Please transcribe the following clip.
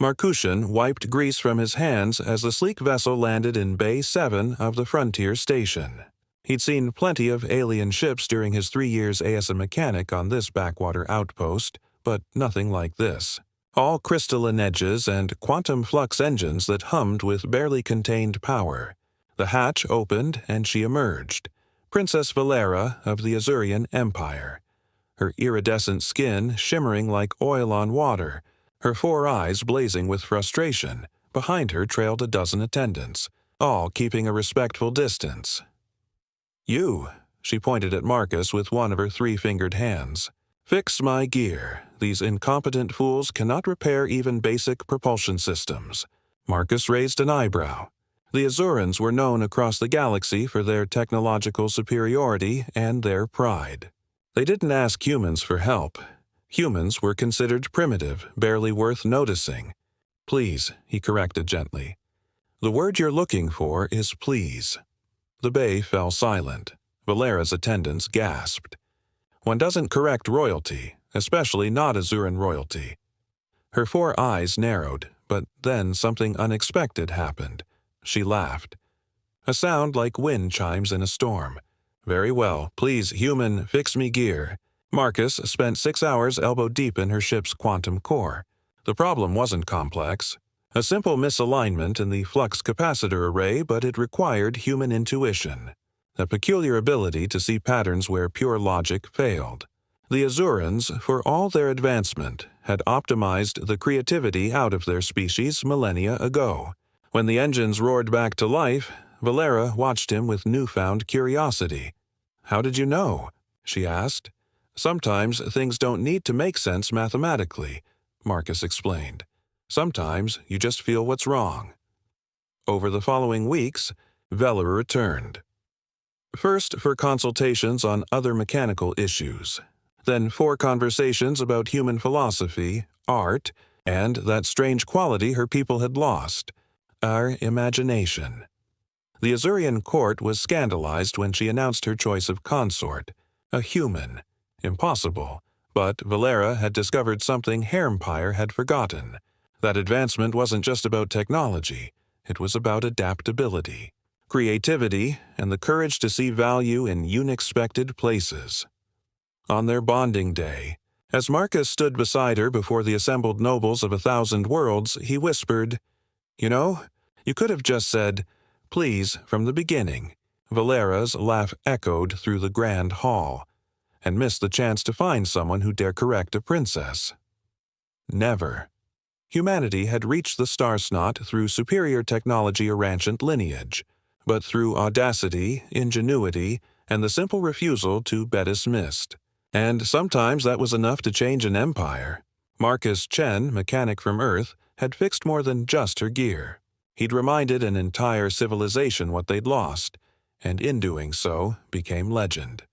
Marcus Chen wiped grease from his hands as the sleek vessel landed in Bay 7 of the Frontier Station. He'd seen plenty of alien ships during his 3 years as a mechanic on this backwater outpost, but nothing like this. All crystalline edges and quantum flux engines that hummed with barely contained power. The hatch opened and she emerged, Princess Velera of the Azurian Empire. Her iridescent skin shimmering like oil on water, her 4 eyes blazing with frustration. Behind her trailed a dozen attendants, all keeping a respectful distance. "You," she pointed at Marcus with one of her 3-fingered hands. "Fix my gear. These incompetent fools cannot repair even basic propulsion systems." Marcus raised an eyebrow. The Azurians were known across the galaxy for their technological superiority and their pride. They didn't ask humans for help. Humans were considered primitive, barely worth noticing. "Please," he corrected gently. "The word you're looking for is please." The bay fell silent. Velera's attendants gasped. One doesn't correct royalty, especially not Azurian royalty. Her 4 eyes narrowed, but then something unexpected happened. She laughed. A sound like wind chimes in a storm. "Very well, please, human, fix me gear." Marcus spent 6 hours elbow-deep in her ship's quantum core. The problem wasn't complex. A simple misalignment in the flux capacitor array, but it required human intuition. A peculiar ability to see patterns where pure logic failed. The Azurians, for all their advancement, had optimized the creativity out of their species millennia ago. When the engines roared back to life, Velera watched him with newfound curiosity. "How did you know?" she asked. "Sometimes things don't need to make sense mathematically," Marcus explained. "Sometimes you just feel what's wrong." Over the following weeks, Velera returned. First for consultations on other mechanical issues, then 4 conversations about human philosophy, art, and that strange quality her people had lost, our imagination. The Azurian court was scandalized when she announced her choice of consort, a human. Impossible, but Velera had discovered something Herempire had forgotten. That advancement wasn't just about technology, it was about adaptability, creativity, and the courage to see value in unexpected places. On their bonding day, as Marcus stood beside her before the assembled nobles of 1,000 worlds, he whispered, "You know, you could have just said, 'Please,' from the beginning." Velera's laugh echoed through the grand hall, and missed the chance to find someone who dare correct a princess. Never. Humanity had reached the star snot through superior technology or ancient lineage, but through audacity, ingenuity, and the simple refusal to be dismissed. And sometimes that was enough to change an empire. Marcus Chen, mechanic from Earth, had fixed more than just her gear. He'd reminded an entire civilization what they'd lost, and in doing so became legend.